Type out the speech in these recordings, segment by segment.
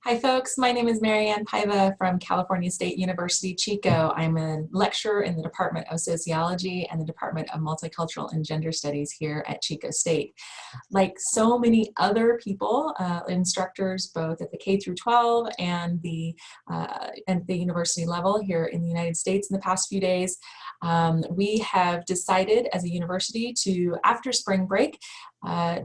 Hi folks, my name is Marianne Paiva from California State University, Chico. I'm a lecturer in the Department of Sociology and the Department of Multicultural and Gender Studies here at Chico State. Like so many other people, instructors both at the K through 12 and at the university level here in the United States in the past few days, we have decided as a university to, after spring break,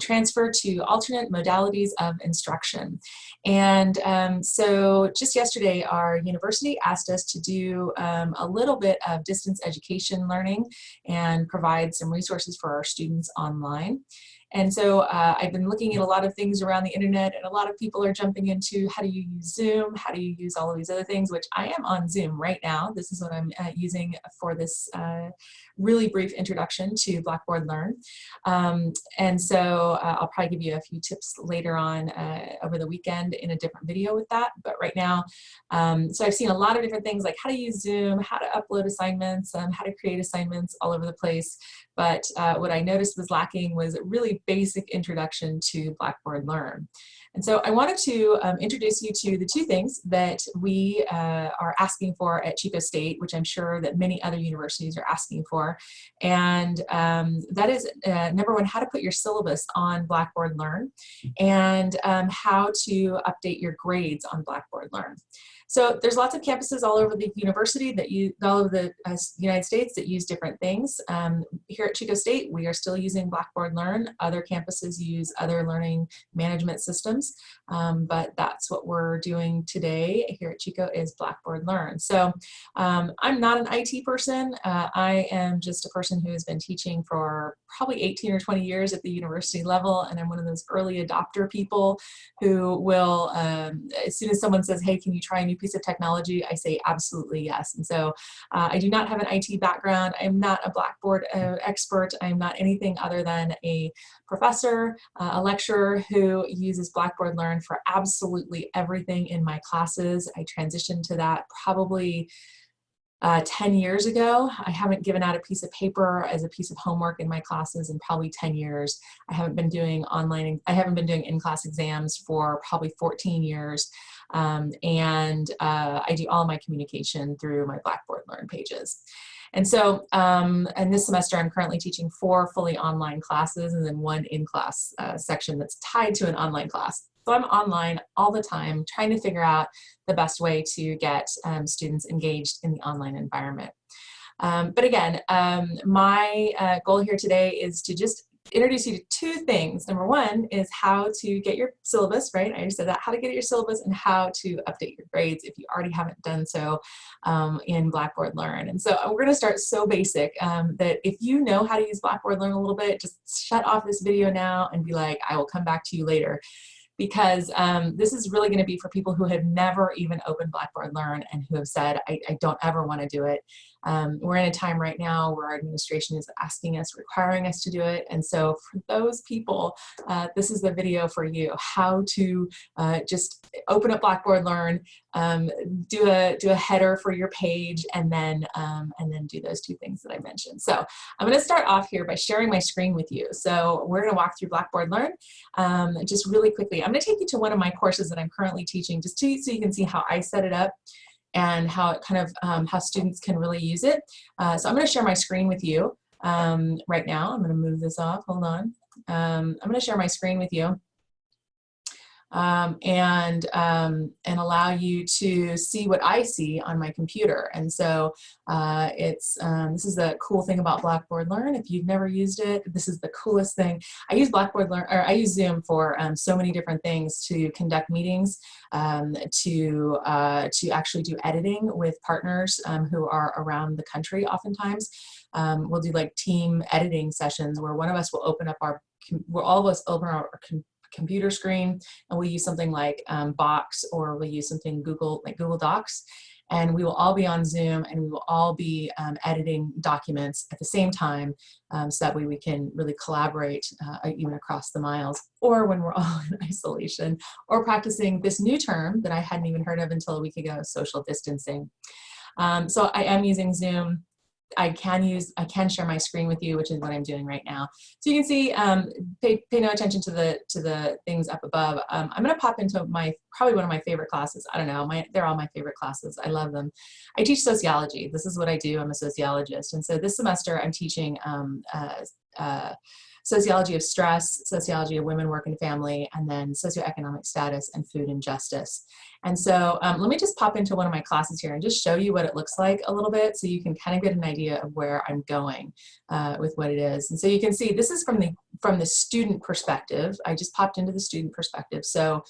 transfer to alternate modalities of instruction. And so just yesterday, our university asked us to do a little bit of distance education learning and provide some resources for our students online. And so I've been looking at a lot of things around the internet, and a lot of people are jumping into how do you use Zoom, how do you use all of these other things, which I am on Zoom right now. This is what I'm using for this really brief introduction to Blackboard Learn. And so I'll probably give you a few tips later on over the weekend in a different video with that. But right now, so I've seen a lot of different things like how to use Zoom, how to upload assignments, how to create assignments all over the place. But what I noticed was lacking was a really basic introduction to Blackboard Learn. And so I wanted to introduce you to the two things that we are asking for at Chico State, which I'm sure that many other universities are asking for. And that is, number one, how to put your syllabus on Blackboard Learn, and how to update your grades on Blackboard Learn. So there's lots of campuses all over the university that all over the United States that use different things. Here at Chico State, we are still using Blackboard Learn. Other campuses use other learning management systems, but that's what we're doing today here at Chico is Blackboard Learn. So I'm not an IT person. I am just a person who has been teaching for probably 18 or 20 years at the university level, and I'm one of those early adopter people who will, as soon as someone says, hey, can you try a new piece of technology, I say absolutely yes. And so I do not have an IT background. I'm not a Blackboard expert. I'm not anything other than a professor, a lecturer who uses Blackboard Learn for absolutely everything in my classes. I transitioned to that probably 10 years ago. I haven't given out a piece of paper as a piece of homework in my classes in probably 10 years. I haven't been doing in-class exams for probably 14 years. And I do all of my communication through my Blackboard Learn pages. And so, and this semester I'm currently teaching 4 fully online classes and then 1 in-class section that's tied to an online class. So I'm online all the time trying to figure out the best way to get students engaged in the online environment. But again, my goal here today is to just introduce you to 2 things. Number one is how to get your syllabus, right? I just said that, how to get your syllabus and how to update your grades if you already haven't done so in Blackboard Learn. And so we're gonna start so basic that if you know how to use Blackboard Learn a little bit, just shut off this video now and be like, I will come back to you later. Because this is really going to be for people who have never even opened Blackboard Learn and who have said, I don't ever want to do it. We're in a time right now where our administration is asking us, requiring us to do it. And so for those people, this is the video for you, how to just open up Blackboard Learn, do a header for your page, and then do those 2 things that I mentioned. So I'm going to start off here by sharing my screen with you. So we're going to walk through Blackboard Learn just really quickly. I'm going to take you to one of my courses that I'm currently teaching just so you can see how I set it up and how it kind of how students can really use it. So I'm going to share my screen with you right now. I'm going to move this off. Hold on. I'm going to share my screen with you. And allow you to see what I see on my computer. And so this is the cool thing about Blackboard Learn. If you've never used it, this is the coolest thing. I use Blackboard Learn, or I use Zoom for so many different things: to conduct meetings, to actually do editing with partners who are around the country. Oftentimes, we'll do like team editing sessions where one of us will open up all of us open our computer screen, and we use something like Box, or we use something Google Docs, and we will all be on Zoom, and we will all be editing documents at the same time, so that way we can really collaborate even across the miles, or when we're all in isolation, or practicing this new term that I hadn't even heard of until a week ago, social distancing. So I am using Zoom I can share my screen with you, which is what I'm doing right now. So you can see, pay no attention to the things up above. I'm going to pop into probably one of my favorite classes. I don't know, they're all my favorite classes. I love them. I teach sociology. This is what I do. I'm a sociologist. And so this semester I'm teaching sociology of stress, sociology of women, work, and family, and then socioeconomic status and food and justice. And so let me just pop into one of my classes here and just show you what it looks like a little bit so you can kind of get an idea of where I'm going with what it is. And so you can see this is from the student perspective. I just popped into the student perspective. So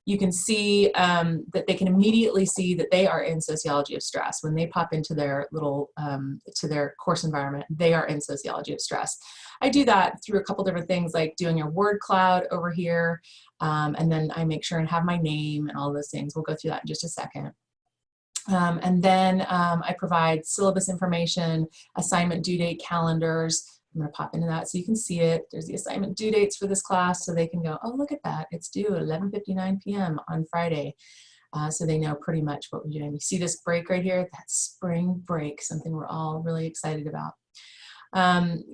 you can see that they can immediately see that they are in sociology of stress. When they pop into their little, to their course environment, they are in sociology of stress. I do that through a couple different things, like doing your word cloud over here, and then I make sure and have my name and all those things. We'll go through that in just a second. And then I provide syllabus information, assignment due date calendars. I'm going to pop into that so you can see it. There's the assignment due dates for this class, so they can go, oh, look at that. It's due at 11:59 p.m. on Friday. So they know pretty much what we're doing. You see this break right here? That's spring break, something we're all really excited about.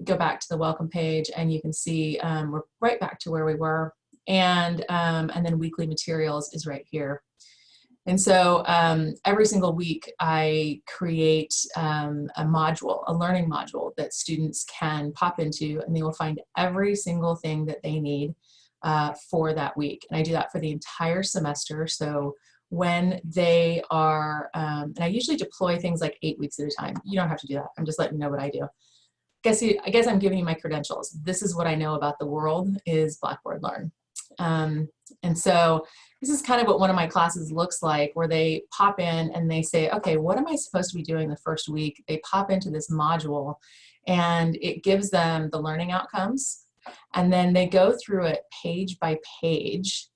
Go back to the welcome page and you can see we're right back to where we were. And then weekly materials is right here. And so every single week I create a module, a learning module that students can pop into, and they will find every single thing that they need for that week. And I do that for the entire semester. So when they are, and I usually deploy things like 8 weeks at a time. You don't have to do that. I'm just letting you know what I do. I guess I'm giving you my credentials. This is what I know about the world is Blackboard Learn. And so this is kind of what one of my classes looks like, where they pop in and they say, okay, what am I supposed to be doing the first week? They pop into this module and it gives them the learning outcomes. And then they go through it page by page,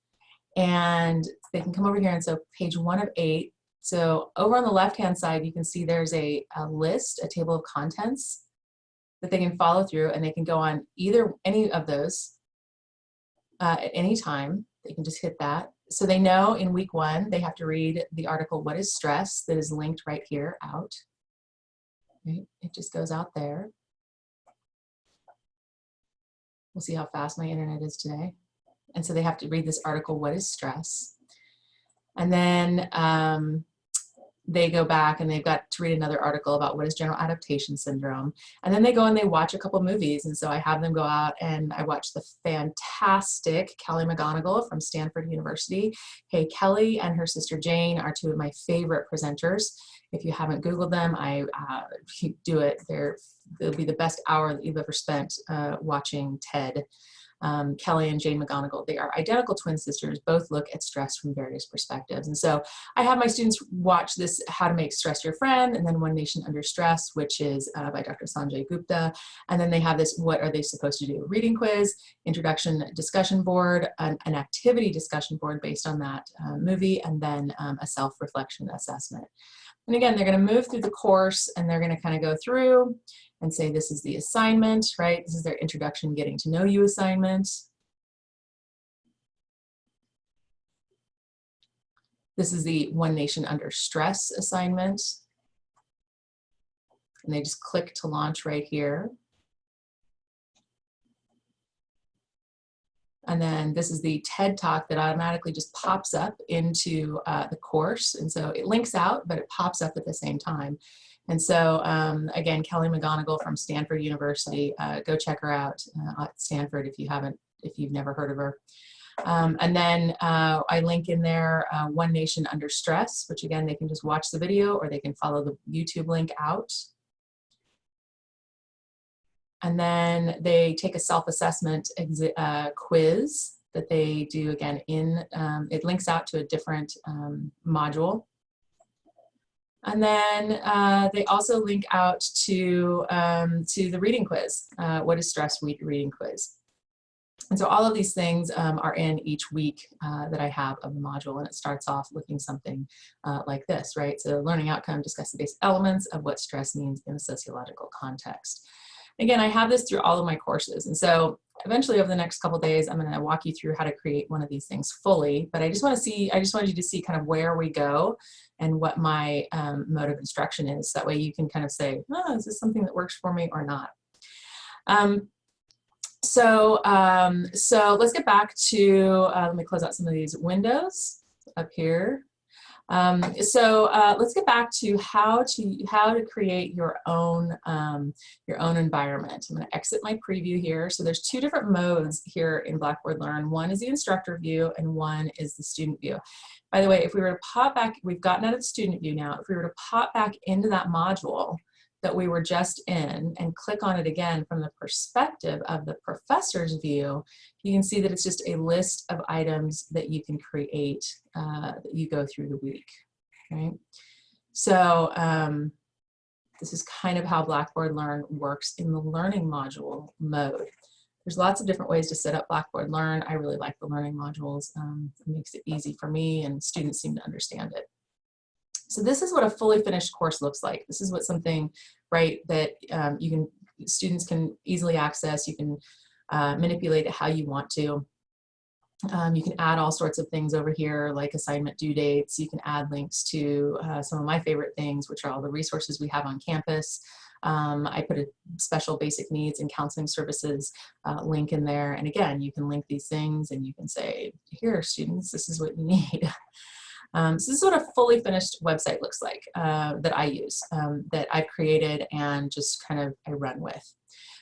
and they can come over here. And so page 1 of 8. So over on the left-hand side, you can see there's a list, a table of contents that they can follow through, and they can go on any of those at any time. They can just hit that. So they know in week 1, they have to read the article, What is Stress? That is linked right here out. Right? It just goes out there. We'll see how fast my internet is today. And so they have to read this article, What is Stress? And then they go back and they've got to read another article about what is general adaptation syndrome. And then they go and they watch a couple movies. And so I have them go out and I watch the fantastic Kelly McGonigal from Stanford University. Hey, Kelly and her sister Jane are 2 of my favorite presenters. If you haven't Googled them, I do it. They'll be the best hour that you've ever spent watching TED. Kelly and Jane McGonigal, they are identical twin sisters, both look at stress from various perspectives. And so I have my students watch this, How to Make Stress Your Friend, and then One Nation Under Stress, which is by Dr. Sanjay Gupta. And then they have this, what are they supposed to do? Reading quiz, introduction discussion board, an activity discussion board based on that movie, and then a self-reflection assessment. And again, they're going to move through the course and they're going to kind of go through and say, this is the assignment, right? This is their introduction, getting to know you assignment. This is the One Nation Under Stress assignment. And they just click to launch right here. And then this is the TED Talk that automatically just pops up into the course. And so it links out, but it pops up at the same time. And so, again, Kelly McGonigal from Stanford University, go check her out at Stanford if you've never heard of her. And then I link in there One Nation Under Stress, which again, they can just watch the video or they can follow the YouTube link out. And then they take a self-assessment quiz that they do again it links out to a different module. And then they also link out to the reading quiz, What is Stress Reading Quiz. And so all of these things are in each week that I have of the module, and it starts off looking something like this, right? So learning outcome, discuss the basic elements of what stress means in a sociological context. Again, I have this through all of my courses. And so eventually over the next couple days, I'm going to walk you through how to create one of these things fully, but I just wanted you to see kind of where we go and what my mode of instruction is. That way you can kind of say, oh, is this something that works for me or not? So let's get back to, let me close out some of these windows up here. Let's get back to how to create your own environment. I'm going to exit my preview here. So there's two different modes here in Blackboard Learn. One is the instructor view and one is the student view. By the way, if we were to pop back, we've gotten out of the student view now. If we were to pop back into that module that we were just in and click on it again from the perspective of the professor's view, you can see that it's just a list of items that you can create that you go through the week, right? So this is kind of how Blackboard Learn works in the learning module mode. There's lots of different ways to set up Blackboard Learn. I really like the learning modules. It makes it easy for me and students seem to understand it. So this is what a fully finished course looks like. This is what something, right, that students can easily access. You can manipulate it how you want to. You can add all sorts of things over here like assignment due dates. You can add links to some of my favorite things, which are all the resources we have on campus. I put a special basic needs and counseling services link in there. And again, you can link these things and you can say, here, students, this is what you need. So this is what a fully finished website looks like that I use, that I've created and just kind of I run with.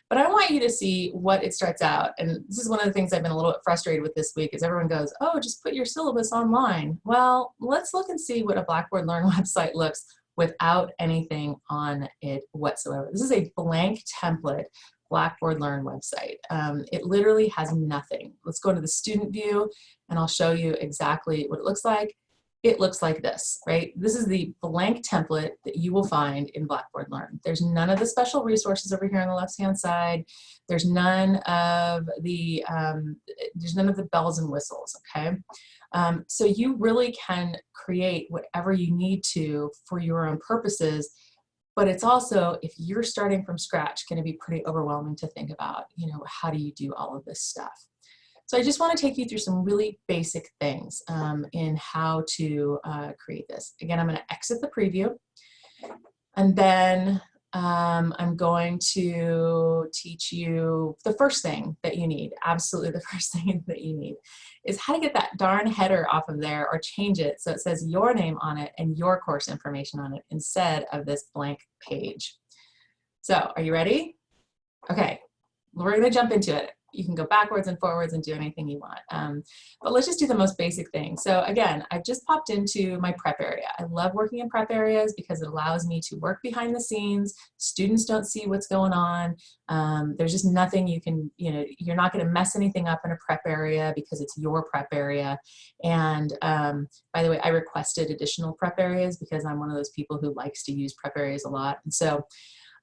But I want you to see what it starts out. And this is one of the things I've been a little bit frustrated with this week is everyone goes, oh, just put your syllabus online. Well, let's look and see what a Blackboard Learn website looks without anything on it whatsoever. This is a blank template Blackboard Learn website. It literally has nothing. Let's go to the student view and I'll show you exactly what it looks like. It looks like this, right? This is the blank template that you will find in Blackboard Learn. There's none of the special resources over here on the left-hand side. There's none of the bells and whistles, okay? So you really can create whatever you need to for your own purposes, but it's also, if you're starting from scratch, going to be pretty overwhelming to think about, you know, how do you do all of this stuff? So I just want to take you through some really basic things in how to create this. Again, I'm going to exit the preview, and then I'm going to teach you the first thing that you need, absolutely the first thing that you need, is how to get that darn header off of there or change it so it says your name on it and your course information on it instead of this blank page. So are you ready? Okay, we're going to jump into it. You can go backwards and forwards and do anything you want. But let's just do the most basic thing. So again, I've just popped into my prep area. I love working in prep areas because it allows me to work behind the scenes. Students don't see what's going on. There's just nothing you can, you know, you're not going to mess anything up in a prep area because it's your prep area. And by the way, I requested additional prep areas because I'm one of those people who likes to use prep areas a lot. And so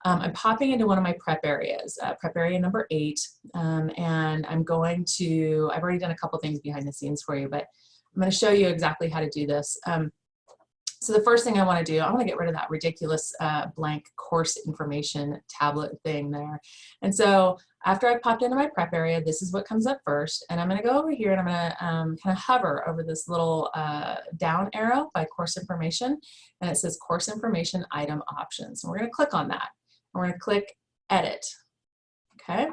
I'm popping into one of my prep areas, prep area number 8, and I'm going to, I've already done a couple things behind the scenes for you, but I'm going to show you exactly how to do this. So the first thing I want to do, I want to get rid of that ridiculous blank course information tablet thing there. And so after I've popped into my prep area, this is what comes up first. And I'm going to go over here and I'm going to kind of hover over this little down arrow by course information. And it says course information item options. And we're going to click on that. We're going to click edit, okay?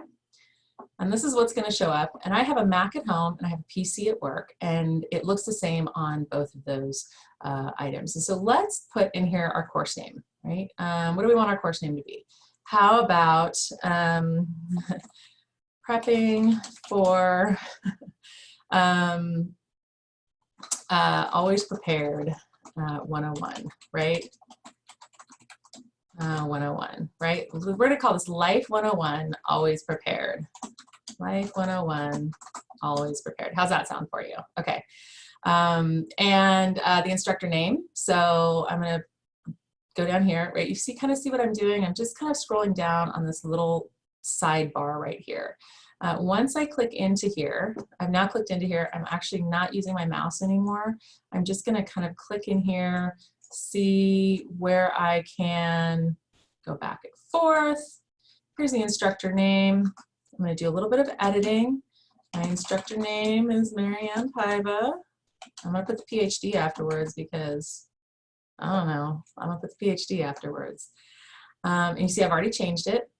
And this is what's going to show up. And I have a Mac at home and I have a PC at work, and it looks the same on both of those items. And so let's put in here our course name, right? What do we want our course name to be? How about prepping for always prepared 101, right? 101, right? We're going to call this Life 101, Always Prepared. Life 101, Always Prepared. How's that sound for you? Okay. The instructor name. So I'm going to go down here, right? You see, kind of see what I'm doing. I'm just kind of scrolling down on this little sidebar right here. Once I click into here, I've now clicked into here. I'm actually not using my mouse anymore. I'm just going to kind of click in here, see where I can go back and forth. Here's the instructor name. I'm going to do a little bit of editing. My instructor name is Marianne Paiva. I'm going to put the PhD afterwards because, I don't know, I'm going to put the PhD afterwards. And you see I've already changed it.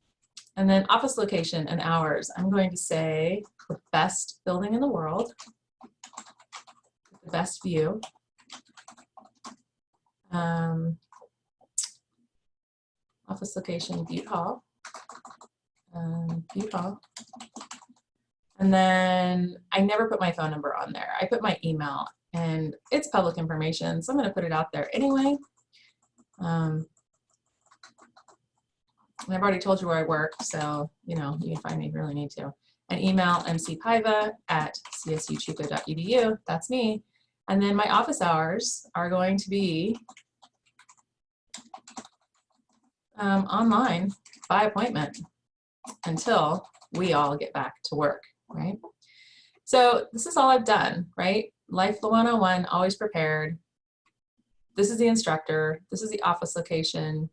And then office location and hours. I'm going to say the best building in the world, the best view. Office location, Butte Hall. Butte Hall. And then I never put my phone number on there. I put my email, and it's public information, so I'm going to put it out there anyway. And I've already told you where I work, so you know you can find me if you really need to. And email mcpaiva@csuchico.edu. That's me. And then my office hours are going to be online by appointment until we all get back to work, right? So this is all I've done, right? Life 101, always prepared. This is the instructor. This is the office location.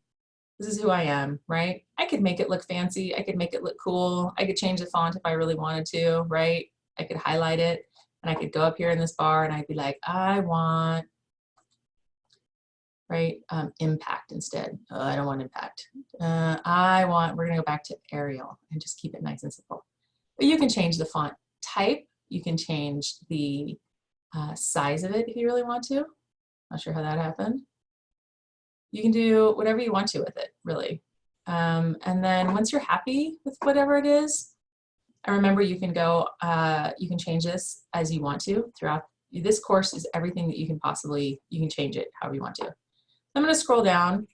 This is who I am, right? I could make it look fancy. I could make it look cool. I could change the font if I really wanted to, right? I could highlight it, and I could go up here in this bar and I'd be like, I want, right, impact instead. Oh, I don't want impact. We're gonna go back to Arial and just keep it nice and simple. But you can change the font type. You can change the size of it if you really want to. Not sure how that happened. You can do whatever you want to with it, really. And then once you're happy with whatever it is, and remember you can go, you can change this as you want to throughout. This course is everything that you can possibly, you can change it however you want to. I'm going to scroll down.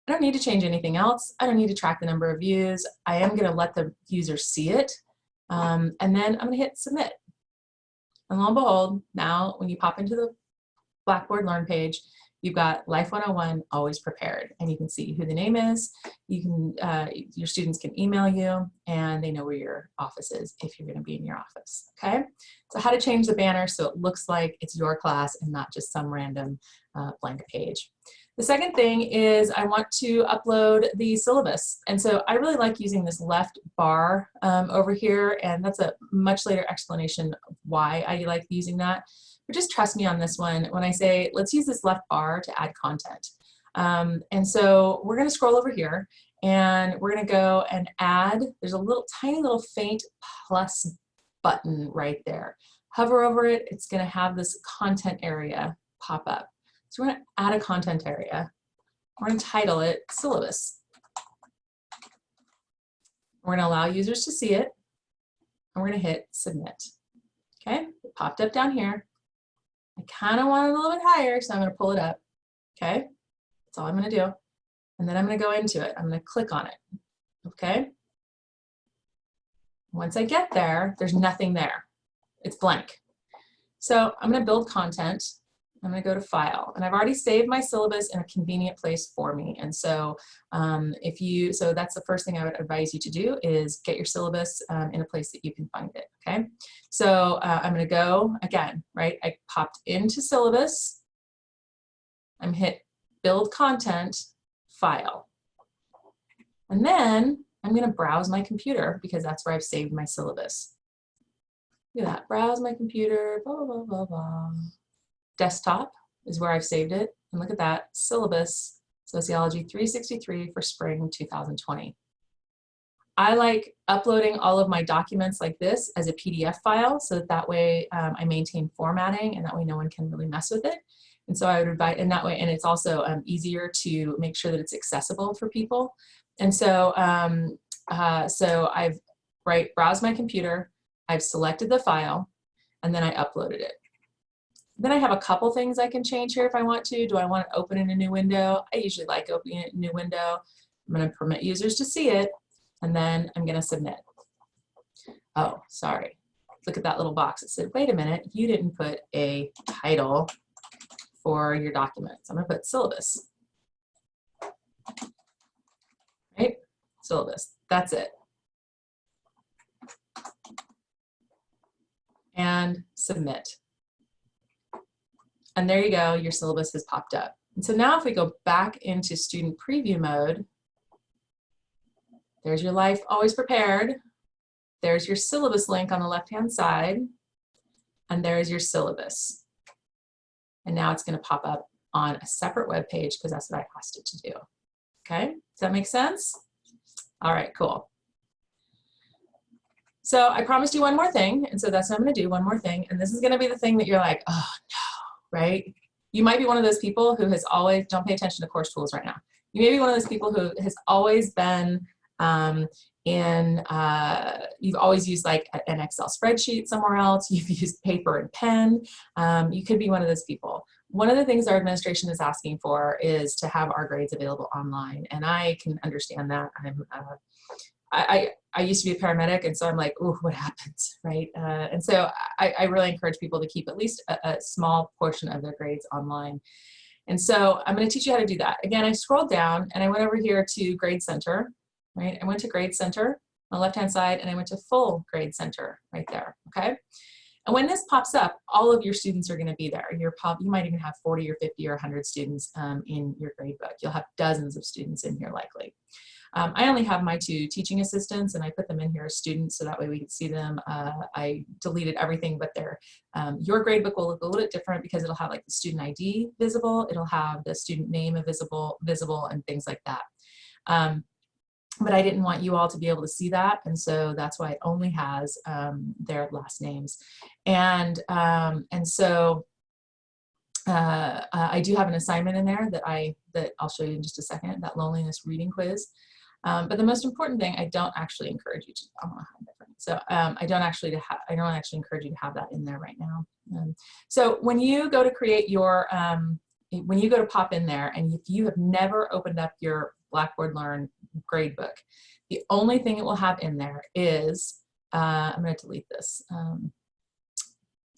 I don't need to change anything else. I don't need to track the number of views. I am going to let the user see it. And then I'm going to hit submit. And lo and behold, now when you pop into the Blackboard Learn page, you've got Life 101 always prepared, and you can see who the name is. You can, your students can email you, and they know where your office is if you're going to be in your office. Okay. So how to change the banner so it looks like it's your class and not just some random blank page. The second thing is I want to upload the syllabus. And so I really like using this left bar over here, and that's a much later explanation of why I like using that. But just trust me on this one when I say, let's use this left bar to add content. And so we're gonna scroll over here and we're gonna go and add, there's a little tiny little faint plus button right there. Hover over it, it's gonna have this content area pop up. So we're gonna add a content area. We're gonna title it syllabus. We're gonna allow users to see it, and we're gonna hit submit. Okay, it popped up down here. I kind of want it a little bit higher, so I'm going to pull it up. Okay, that's all I'm going to do. And then I'm going to go into it. I'm going to click on it. Okay. Once I get there, there's nothing there. It's blank. So I'm going to build content. I'm going to go to File, and I've already saved my syllabus in a convenient place for me. And so so that's the first thing I would advise you to do is get your syllabus in a place that you can find it. Okay. So I'm going to go again, right? I popped into syllabus. I'm hit build content, file. And then I'm going to browse my computer because that's where I've saved my syllabus. Look at that, browse my computer, blah, blah, blah, blah. Desktop is where I've saved it. And look at that, syllabus, Sociology 363 for spring 2020. I like uploading all of my documents like this as a PDF file so that way I maintain formatting and that way no one can really mess with it. And so I would invite, and that way, and it's also easier to make sure that it's accessible for people. And so, so I've browsed my computer, I've selected the file, and then I uploaded it. Then I have a couple things I can change here if I want to. Do I want to open in a new window? I usually like opening it in a new window. I'm going to permit users to see it, and then I'm going to submit. Oh, sorry. Look at that little box. It said, wait a minute, you didn't put a title for your documents. I'm going to put syllabus. Right? Syllabus. That's it. And submit. And there you go, your syllabus has popped up. And so now if we go back into student preview mode, there's your life always prepared. there's your syllabus link on the left-hand side, and there's your syllabus. And now it's going to pop up on a separate web page because that's what I asked it to do. Okay, does that make sense? All right, cool. So I promised you one more thing, and so that's what I'm going to do, one more thing. And this is going to be the thing that you're like, oh no, right? You might be one of those people who has always, don't pay attention to course tools right now. You may be one of those people who has always been you've always used like an Excel spreadsheet somewhere else, you've used paper and pen. You could be one of those people. One of the things our administration is asking for is to have our grades available online, and I can understand that. I used to be a paramedic, and so I'm like, oh, what happens, right? And so I really encourage people to keep at least a small portion of their grades online. And so I'm going to teach you how to do that. Again, I scrolled down and I went over here to Grade Center, right? I went to Grade Center on the left-hand side, and I went to Full Grade Center right there, okay? And when this pops up, all of your students are going to be there. You might even have 40 or 50 or 100 students in your grade book. You'll have dozens of students in here likely. I only have my 2 teaching assistants, and I put them in here as students so that way we can see them. I deleted everything but their, your grade book will look a little bit different because it'll have like the student ID visible, it'll have the student name visible, and things like that. But I didn't want you all to be able to see that, and so that's why it only has their last names. And so I do have an assignment in there that I'll show you in just a second, that loneliness reading quiz. But the most important thing, I don't actually encourage you to. I'm gonna hide that for me. So I don't actually encourage you to have that in there right now. So when you go to create your, when you go to pop in there, and if you have never opened up your Blackboard Learn gradebook, the only thing it will have in there is, I'm going to delete this. I'm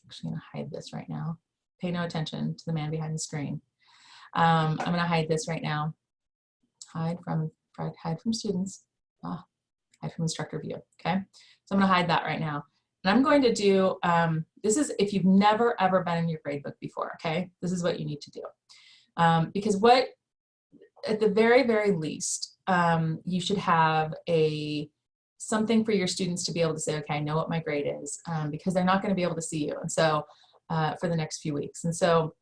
actually going to hide this right now. Pay no attention to the man behind the screen. I'm going to hide this right now. Hide from students. Hide from instructor view. Okay, so I'm going to hide that right now. And I'm going to do, this is if you've never ever been in your gradebook before, okay? This is what you need to do. Because at the very, very least, you should have something for your students to be able to say, okay, I know what my grade is, because they're not going to be able to see you. And so for the next few weeks. And so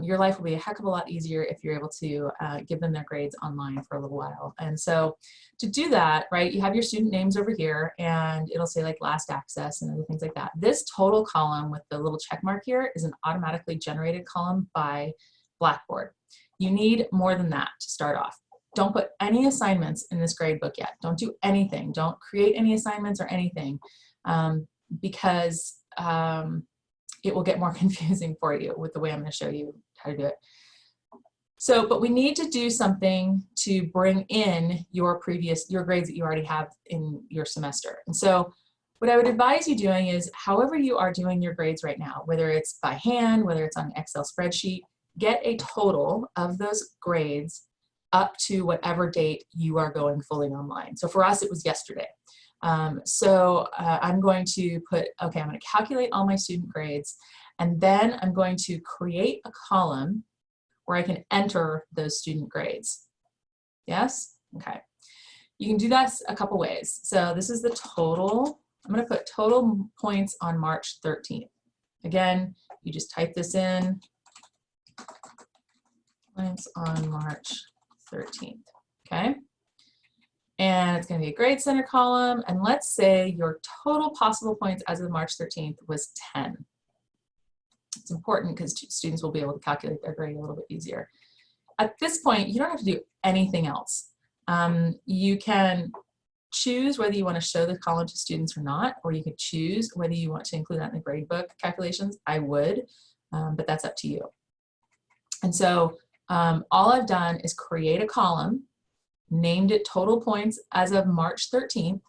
your life will be a heck of a lot easier if you're able to give them their grades online for a little while. And so to do that, right, you have your student names over here, and it'll say like last access and other things like that. This total column with the little check mark here is an automatically generated column by Blackboard. You need more than that to start off. Don't put any assignments in this grade book yet. Don't do anything. Don't create any assignments or anything, because it will get more confusing for you with the way I'm going to show you how to do it. So, but we need to do something to bring in your grades that you already have in your semester. And so what I would advise you doing is, however you are doing your grades right now, whether it's by hand, whether it's on an Excel spreadsheet, get a total of those grades up to whatever date you are going fully online. So for us, it was yesterday. I'm going to put, okay, I'm going to calculate all my student grades, and then I'm going to create a column where I can enter those student grades. Yes? Okay. You can do that a couple ways. So this is the total. I'm going to put total points on March 13th. Again, you just type this in, points on March 13th. Okay. And it's going to be a grade center column. And let's say your total possible points as of March 13th was 10. It's important because students will be able to calculate their grade a little bit easier. At this point, you don't have to do anything else. You can choose whether you want to show the column to students or not, or you could choose whether you want to include that in the gradebook calculations. I would, but that's up to you. And so all I've done is create a column, named it total points as of March 13th,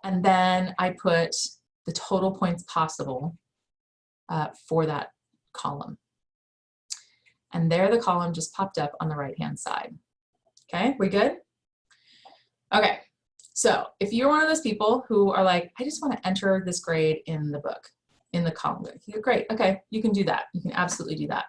and then I put the total points possible for that column. And there the column just popped up on the right-hand side. Okay, we good? Okay, so if you're one of those people who are like, I just want to enter this grade in the book, in the column book, you're great, okay, you can do that. You can absolutely do that.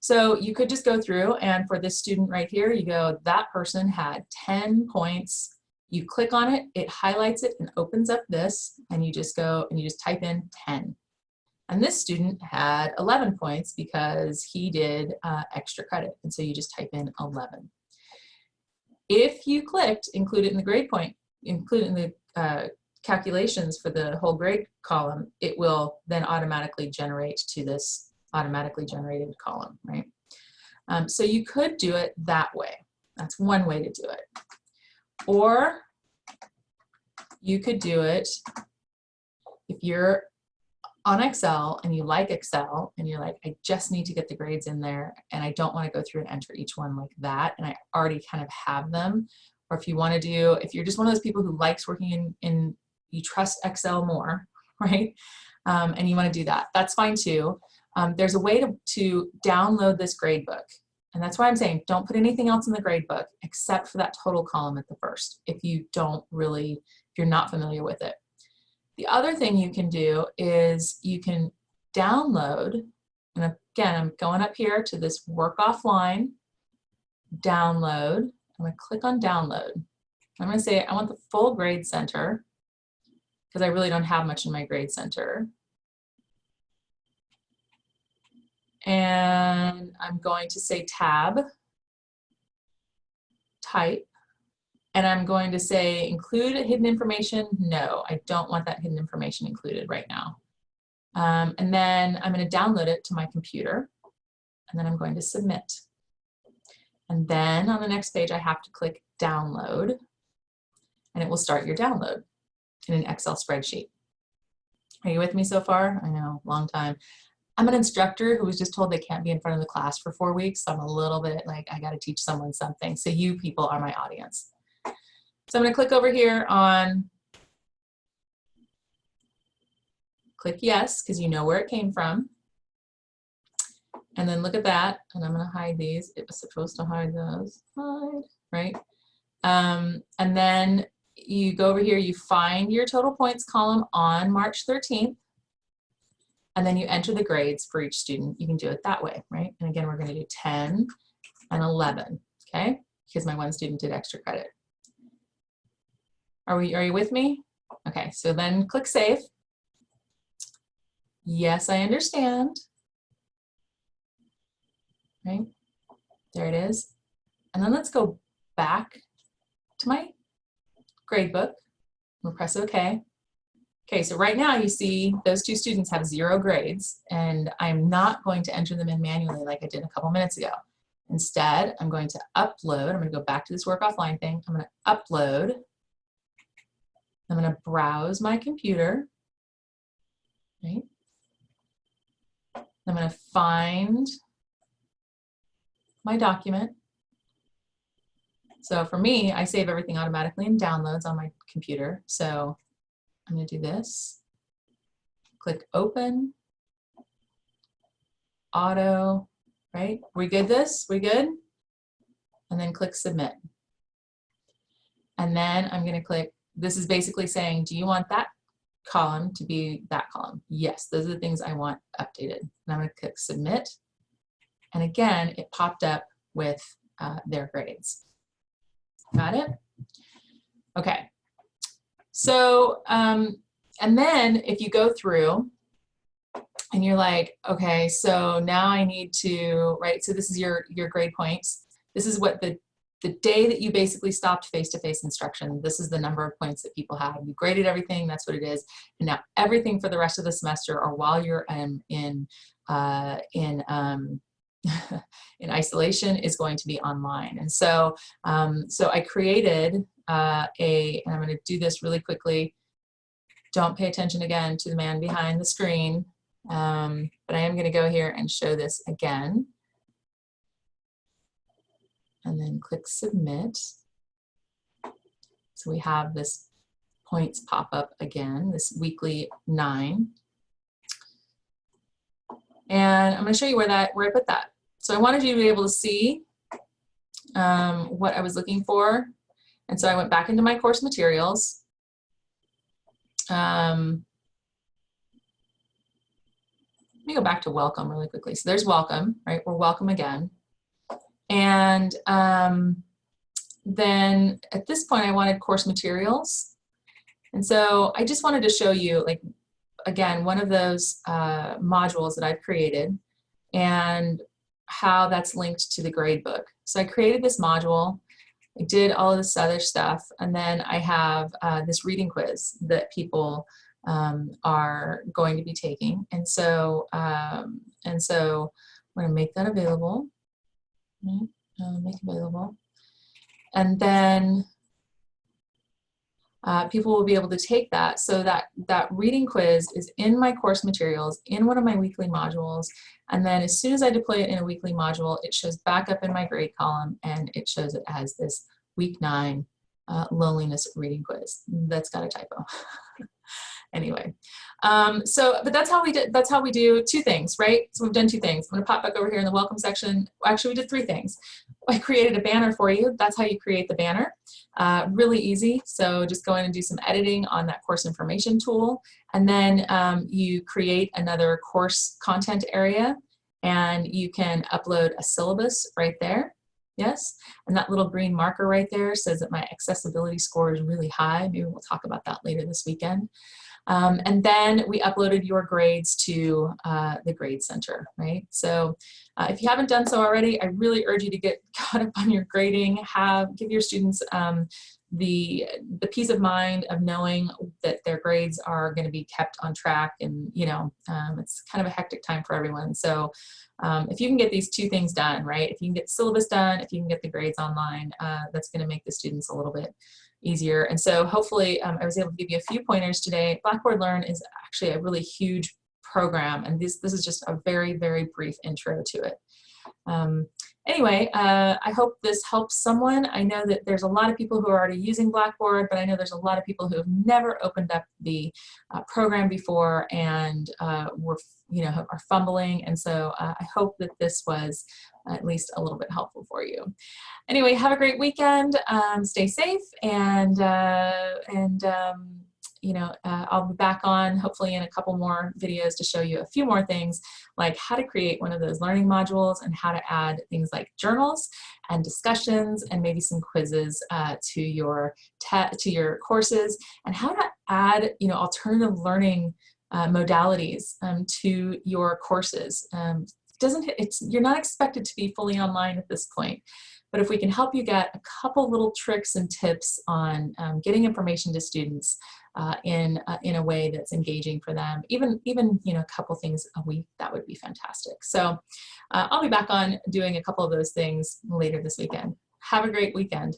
So you could just go through, and for this student right here, you go, that person had 10 points You click on it, it highlights it and opens up this, and you just go and you just type in 10. And this student had 11 points because he did extra credit. And so you just type in 11. If you clicked include it in the grade point, include it in the calculations for the whole grade column, it will then automatically generate to this automatically generated column, right? So you could do it that way. That's one way to do it. Or you could do it if you're on Excel and you like Excel and you're like, I just need to get the grades in there and I don't want to go through and enter each one like that, and I already kind of have them. Or if you want to do, if you're just one of those people who likes working in you trust Excel more, right? And you want to do that, that's fine too. There's a way to download this grade book. And that's why I'm saying don't put anything else in the grade book except for that total column at the first, if you're not familiar with it. The other thing you can do is you can download, and again, I'm going up here to this work offline, download. I'm going to click on download. I'm going to say I want the full grade center because I really don't have much in my grade center. And I'm going to say tab, type, and I'm going to say include hidden information. No, I don't want that hidden information included right now. And then I'm going to download it to my computer, and then I'm going to submit. And then on the next page, I have to click download, and it will start your download in an Excel spreadsheet. Are you with me so far? I know, long time. I'm an instructor who was just told they can't be in front of the class for 4 weeks. So I'm a little bit like, I got to teach someone something. So you people are my audience. So I'm going to click over here on click yes, because you know where it came from. And then look at that. And I'm going to hide these. It was supposed to hide those. Hide, right? And then you go over here, you find your total points column on March 13th. And then you enter the grades for each student. You can do it that way, right? And again, we're going to do 10 and 11, okay? Because my one student did extra credit. Are you with me? Okay, so then click save. Yes, I understand. Right? There it is. And then let's go back to my gradebook. We'll press OK. Okay, so right now you see those two students have 0 grades, and I'm not going to enter them in manually like I did a couple minutes ago. Instead, I'm going to upload. I'm going to go back to this work offline thing. I'm going to upload. I'm going to browse my computer. Right? I'm going to find my document. So for me, I save everything automatically in downloads on my computer. So I'm going to do this. Click open. Auto, right? We good this? We good? And then click submit. And then I'm going to click, this is basically saying, do you want that column to be that column? Yes, those are the things I want updated. And I'm going to click submit. And again, it popped up with their grades. Got it? Okay. So, and then if you go through and you're like, okay, so now I need to, right, so this is your grade points. This is what the day that you basically stopped face-to-face instruction, this is the number of points that people have. You graded everything, that's what it is. And now everything for the rest of the semester or while you're in isolation is going to be online. And so, so I created and I'm going to do this really quickly. Don't pay attention again to the man behind the screen, but I am going to go here and show this again. And then click submit. So we have this points pop up again, this weekly 9. And I'm going to show you where I put that. So I wanted you to be able to see what I was looking for. And so I went back into my course materials. Let me go back to welcome really quickly. So there's welcome, right? We're welcome again. And then at this point I wanted course materials. And so I just wanted to show you, like, again, one of those modules that I've created and how that's linked to the gradebook. So I created this module, I did all of this other stuff, and then I have this reading quiz that people are going to be taking. And so I'm going to make that available. Make available. And then people will be able to take that. So that reading quiz is in my course materials, in one of my weekly modules. And then as soon as I deploy it in a weekly module, it shows back up in my grade column, and it shows it as this week 9 loneliness reading quiz. That's got a typo. Anyway, but that's how we do 2 things, right? So we've done 2 things. I'm gonna pop back over here in the welcome section. Actually, we did 3 things. I created a banner for you. That's how you create the banner. Really easy. So just go in and do some editing on that course information tool. And then you create another course content area, and you can upload a syllabus right there. Yes, and that little green marker right there says that my accessibility score is really high. Maybe we'll talk about that later this weekend. And then we uploaded your grades to the Grade Center, right? So if you haven't done so already, I really urge you to get caught up on your grading. Give your students the peace of mind of knowing that their grades are going to be kept on track, and it's kind of a hectic time for everyone. So if you can get these 2 things done, right? If you can get the syllabus done, if you can get the grades online, that's going to make the students a little bit easier. And so hopefully I was able to give you a few pointers today. Blackboard Learn is actually a really huge program, and this is just a very, very brief intro to it. Anyway, I hope this helps someone. I know that there's a lot of people who are already using Blackboard, but I know there's a lot of people who have never opened up the program before and are fumbling. And so I hope that this was at least a little bit helpful for you. Anyway, have a great weekend. Stay safe, and I'll be back on hopefully in a couple more videos to show you a few more things, like how to create one of those learning modules and how to add things like journals and discussions and maybe some quizzes to your courses, and how to add alternative learning modalities to your courses. You're not expected to be fully online at this point. But if we can help you get a couple little tricks and tips on getting information to students in a way that's engaging for them, even a couple things a week, that would be fantastic. So I'll be back on doing a couple of those things later this weekend. Have a great weekend.